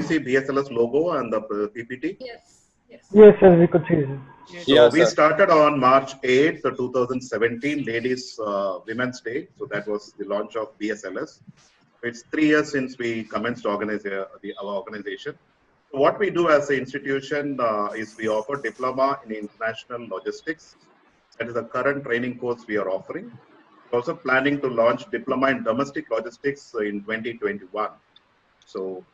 see BSLS logo and the PPT? Yes. Yes. Yes, sir, we could see it. Yes. So Yes, we sir. started on March 8th, 2017, Ladies Women's Day. So that was the launch of BSLS. It's 3 years since we commenced our organization. So what we do as an institution is we offer diploma in international logistics. That is the current training course we are offering. We're also planning to launch diploma in domestic logistics in 2021. So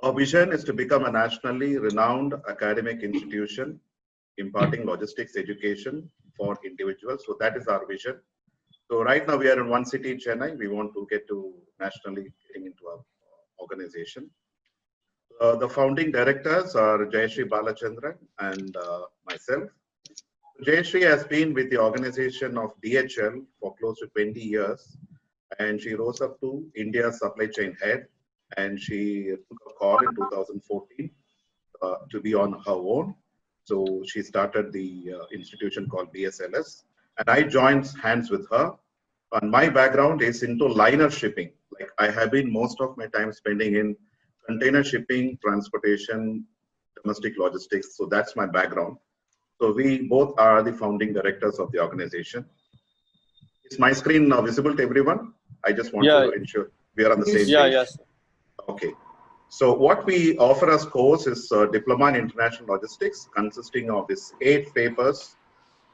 our vision is to become a nationally renowned academic institution imparting logistics education for individuals. So that is our vision. So right now we are in one city, Chennai. We want to get to nationally getting into our organization. The founding directors are Jayashree Balachandran and myself. Jayashree has been with the organization of DHL for close to 20 years, and she rose up to India's supply chain head, and she took a call in 2014 to be on her own. So she started the institution called BSLS, and I joined hands with her. And my background is into liner shipping. Like I have been most of my time spending in container shipping, transportation, domestic logistics. So that's my background. So we both are the founding directors of the organization. Is my screen now visible to everyone? I just want to ensure we are on the same page. Yes. Okay. So what we offer as course is Diploma in International Logistics, consisting of these 8 papers,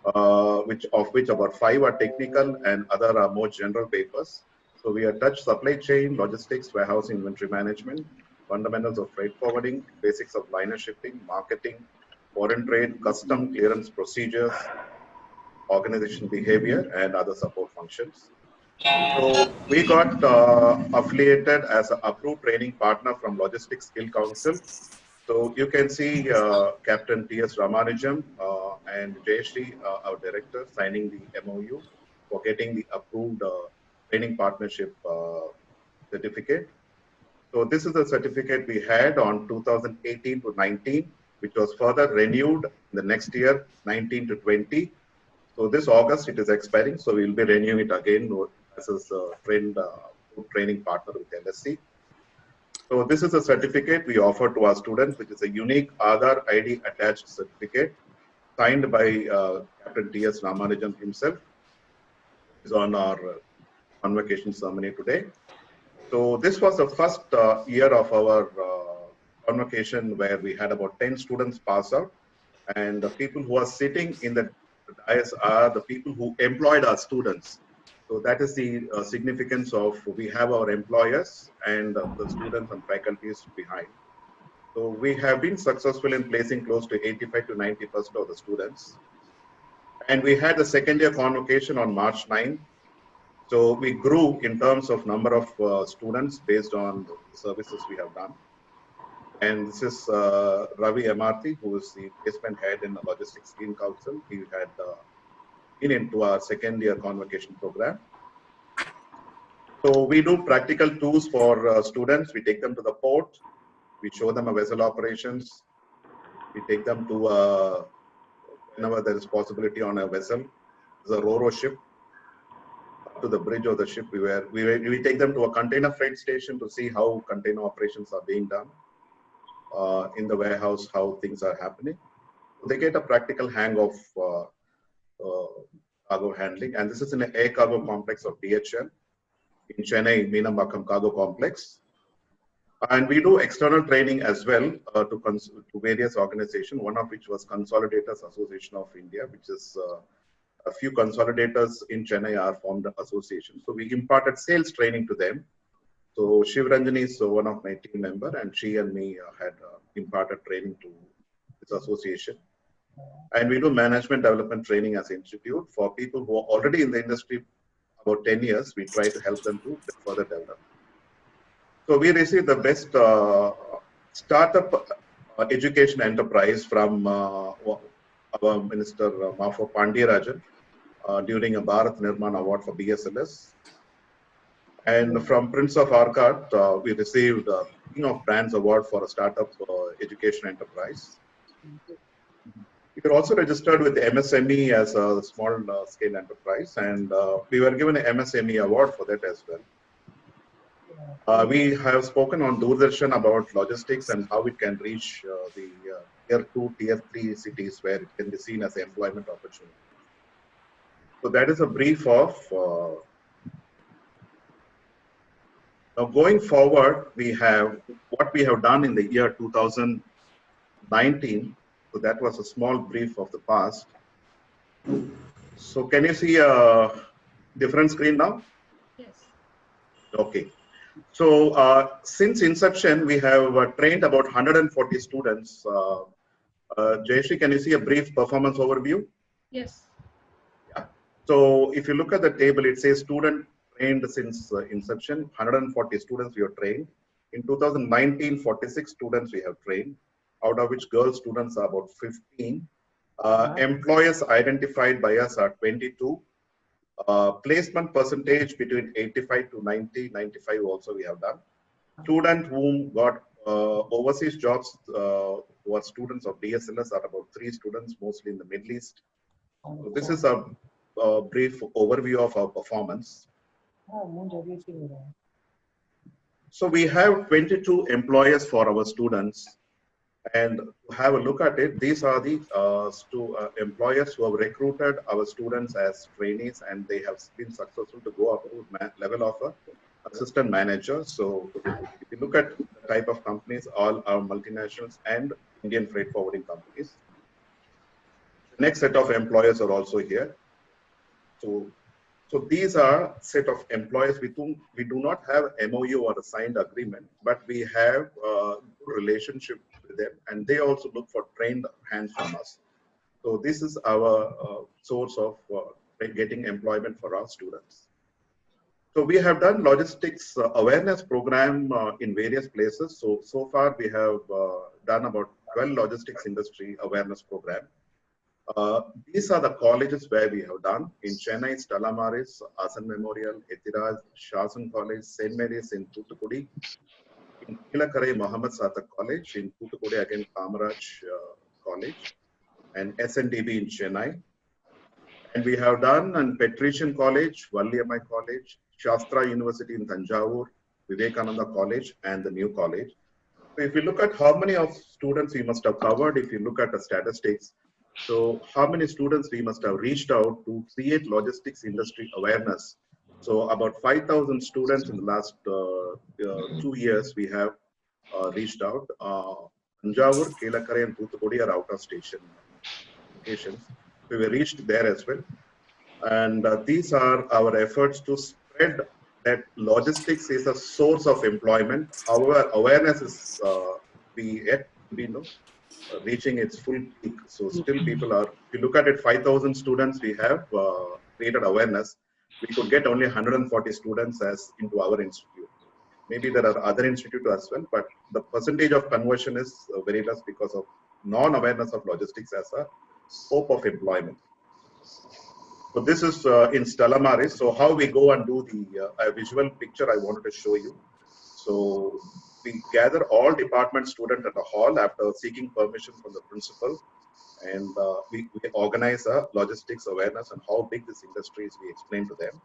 of which about 5 are technical and other are more general papers. So we touch supply chain, logistics, warehousing, inventory management, fundamentals of freight forwarding, basics of liner shipping, marketing, foreign trade, custom clearance procedures, organization behavior, and other support functions. So we got affiliated as an approved training partner from Logistics Skill Council. So you can see Captain T.S. Ramanujam and Jayashree, our director, signing the MOU for getting the approved training partnership certificate. So this is the certificate we had on 2018 to 19, which was further renewed in the next year, 19 to 20. So this August it is expiring, so we will be renewing it again as a training partner with LSC. So this is a certificate we offer to our students, which is a unique Aadhaar ID attached certificate signed by Captain T.S. Ramanujam himself. Is on our convocation ceremony today. So this was the first year of our convocation where we had about 10 students pass out, and the people who are sitting in the dais are the people who employed our students. So that is the significance of we have our employers and the students and faculties behind. So we have been successful in placing close to 85 to 90% of the students. And we had the second year convocation on March 9. So we grew in terms of number of students based on the services we have done. And this is Ravi Amarthi, who is the placement head in the Logistics Skill Council. He had been into our second year convocation program. So we do practical tours for students. We take them to the port. We show them a vessel operations. We take them to whenever there is possibility on a vessel, there's a Ro-Ro ship, to the bridge of the ship. We take them to a container freight station to see how container operations are being done in the warehouse, how things are happening. They get a practical hang of cargo handling, and this is in an air cargo complex of DHL in Chennai, Meenambakkam Cargo Complex. And we do external training as well to various organizations, one of which was Consolidators Association of India, which is a few consolidators in Chennai are formed association. So we imparted sales training to them. So Shiv Ranjani is one of my team member, and she and me had imparted training to this association. And we do management development training as an institute for people who are already in the industry about 10 years. We try to help them to further develop. So we received the best startup education enterprise from our Minister Mafo Pandiyarajan during a Bharat Nirman Award for BSLS. And from Prince of Arcot, we received King of Brands Award for a startup education enterprise. We were also registered with the MSME as a small scale enterprise, and we were given an MSME award for that as well. We have spoken on Doordarshan about logistics and how it can reach the tier 2, tier 3 cities where it can be seen as an employment opportunity. So that is a brief of now going forward. We have what we have done in the year 2019. So that was a small brief of the past. So can you see a different screen now? Yes. Okay. So since inception, we have trained about 140 students. Jayashree, can you see a brief performance overview? Yes. Yeah. So if you look at the table, it says student trained since inception, 140 students we have trained. In 2019, 46 students we have trained, out of which girl students are about 15. Employers identified by us are 22. Placement percentage between 85 to 90, 95 also we have done. Student whom got overseas jobs who are students of DSLS are about 3 students, mostly in the Middle East. So this is a brief overview of our performance. So we have 22 employers for our students. And to have a look at it, these are the employers who have recruited our students as trainees, and they have been successful to go up to level of a assistant manager. So if you look at the type of companies, all are multinationals and Indian freight forwarding companies. The next set of employers are also here. So these are set of employers with whom we do not have MOU or a signed agreement, but we have a good relationship with them, and they also look for trained hands from us. So this is our source of getting employment for our students. So we have done logistics awareness program in various places. So far we have done about 12 logistics industry awareness program. These are the colleges where we have done. In Chennai, Stella Maris, Asan Memorial, Ethiraj, Shasan College, St. Mary's in Thoothukudi. In Kilakarai, Muhammad Sata College. In Thoothukudi, again, Kamaraj College. And SNDB in Chennai. And we have done in Patrician College, Valliyamai College, Shastra University in Tanjavur, Vivekananda College, and the new college. So if you look at how many of students we must have covered, if you look at the statistics, so how many students we must have reached out to create logistics industry awareness. So about 5,000 students in the last 2 years we have reached out. Tanjavur, Kelakare and Thoothukudi are out of station locations. So we reached there as well. And these are our efforts to spread that logistics is a source of employment. However, awareness is reaching its full peak. So still people are, if you look at it, 5,000 students we have created awareness. We could get only 140 students as into our institute. Maybe there are other institutes as well, but the percentage of conversion is very less because of non-awareness of logistics as a scope of employment. So this is in Stella Maris. So how we go and do the visual picture I wanted to show you. So we gather all department students at a hall after seeking permission from the principal. And we organize a logistics awareness and how big this industry is, we explain to them.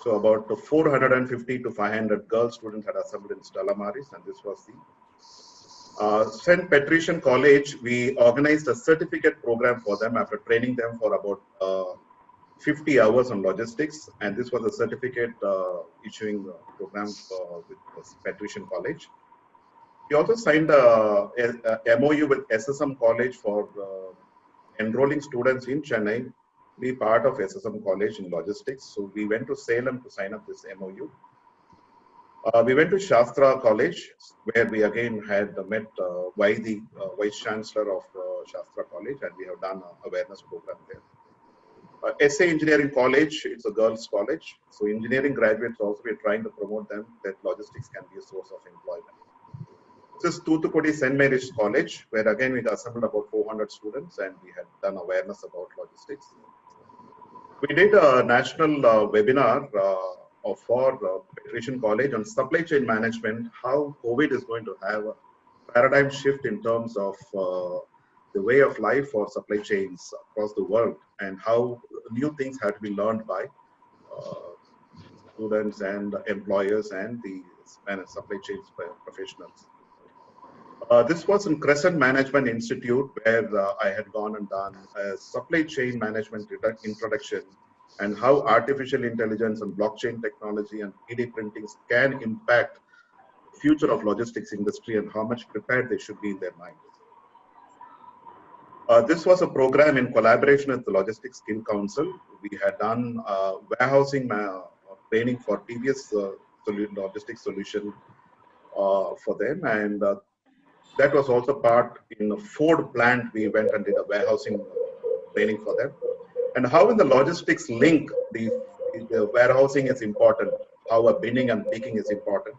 So about 450 to 500 girl students had assembled in Stella Maris, and this was the St. Patrician College. We organized a certificate program for them after training them for about 50 hours on logistics, and this was a certificate issuing program with Patrician College. We also signed a MOU with SSM College for enrolling students in Chennai be part of SSM College in logistics. So we went to Salem to sign up this MOU. We went to Shastra College, where we again had met the Vice Chancellor of Shastra College, and we have done an awareness program there. SA Engineering College, it's a girls' college. So engineering graduates also, we're trying to promote them that logistics can be a source of employment. This is Thoothukudi St. Mary's College, where again we assembled about 400 students and we had done awareness about logistics. We did a national webinar for Patrician College on supply chain management, how COVID is going to have a paradigm shift in terms of the way of life for supply chains across the world, and how new things have to be learned by students and employers and the supply chain professionals. This was in Crescent Management Institute, where I had gone and done a supply chain management introduction and how artificial intelligence and blockchain technology and 3D printing can impact the future of logistics industry and how much prepared they should be in their minds. This was a program in collaboration with the Logistics Skill Council. We had done warehousing training for previous logistics solution for them, and that was also part in a Ford plant. We went and did a warehousing training for them, and how in the logistics link the warehousing is important, how a binning and picking is important.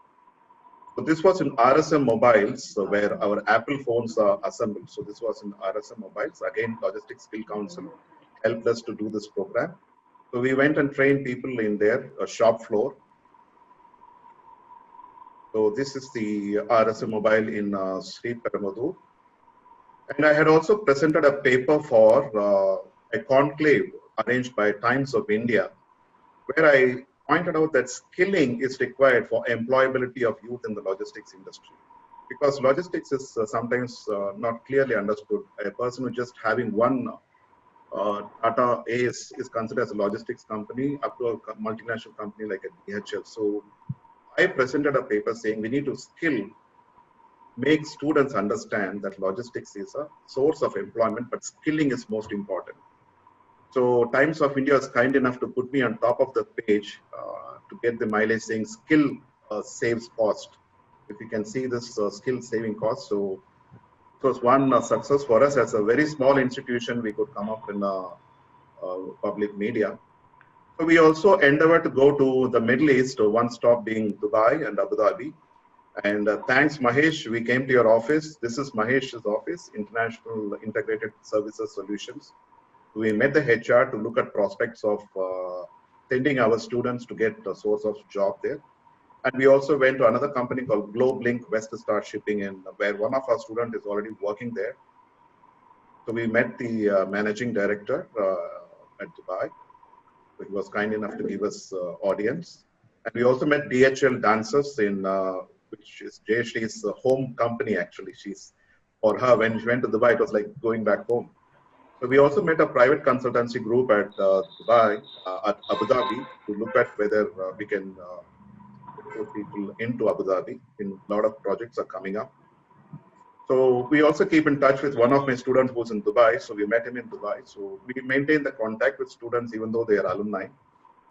So this was in RSM Mobiles, where our Apple phones are assembled. So this was in RSM Mobiles. Again, Logistics Skill Council helped us to do this program. So we went and trained people in their shop floor. So this is the RSM Mobile in Sri Peramadur. And I had also presented a paper for a conclave arranged by Times of India, where I pointed out that skilling is required for employability of youth in the logistics industry. Because logistics is sometimes not clearly understood. A person who just having one Tata is considered as a logistics company up to a multinational company like a DHL. So I presented a paper saying we need to make students understand that logistics is a source of employment, but skilling is most important. So Times of India is kind enough to put me on top of the page to get the mileage saying skill saves cost. If you can see this skill saving cost. So it was one success for us as a very small institution. We could come up in public media. So we also endeavored to go to the Middle East, one stop being Dubai and Abu Dhabi. And thanks, Mahesh, we came to your office. This is Mahesh's office, International Integrated Services Solutions. We met the HR to look at prospects of sending our students to get a source of job there. And we also went to another company called GlobeLink West Star Shipping, where one of our students is already working there. So we met the managing director at Dubai. So he was kind enough to give us audience. And we also met DHL Dancers, which is Jayashree's home company actually. For her, when she went to Dubai, it was like going back home. So we also met a private consultancy group at Dubai, at Abu Dhabi, to look at whether we can put people into Abu Dhabi. A lot of projects are coming up. So we also keep in touch with one of my students who's in Dubai. So we met him in Dubai. So we maintain the contact with students even though they are alumni.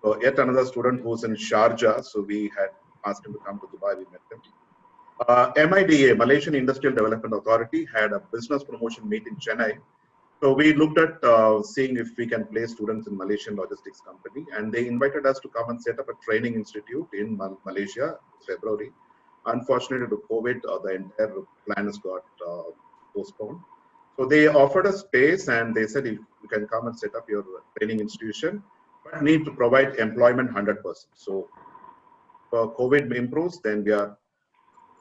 So yet another student who's in Sharjah. So we had asked him to come to Dubai. We met him. MIDA, Malaysian Industrial Development Authority, had a business promotion meet in Chennai. So we looked at seeing if we can place students in Malaysian logistics company, and they invited us to come and set up a training institute in Malaysia, February. Unfortunately, due to COVID, the entire plan has got postponed. So they offered us space, and they said if you can come and set up your training institution, but need to provide employment 100%. So if COVID improves, then we are.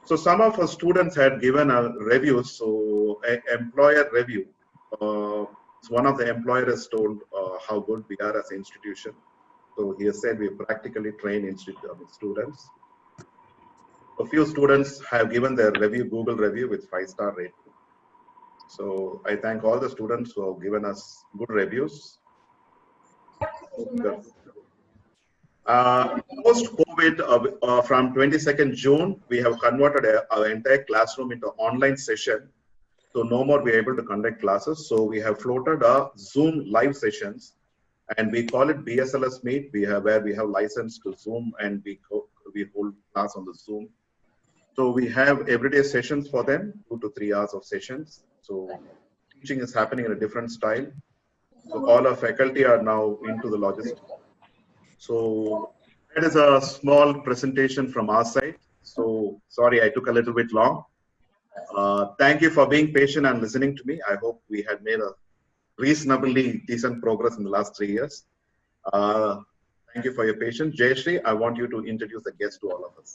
So some of our students had given a review, so an employer review. One of the employers told how good we are as an institution. So he has said we practically train students. A few students have given their review, Google review, with 5-star rating. So I thank all the students who have given us good reviews. Post-COVID, from 22nd June, we have converted our entire classroom into online session. So no more we are able to conduct classes. So we have floated Zoom live sessions, and we call it BSLS Meet. Where we have license to Zoom, and we hold class on the Zoom. So we have everyday sessions for them, 2 to 3 hours of sessions. So teaching is happening in a different style. So all our faculty are now into the logistics. So that is a small presentation from our side. So sorry, I took a little bit long. Thank you for being patient and listening to me. I hope we had made a reasonably decent progress in the last 3 years. Thank you for your patience. Jayashree, I want you to introduce the guest to all of us.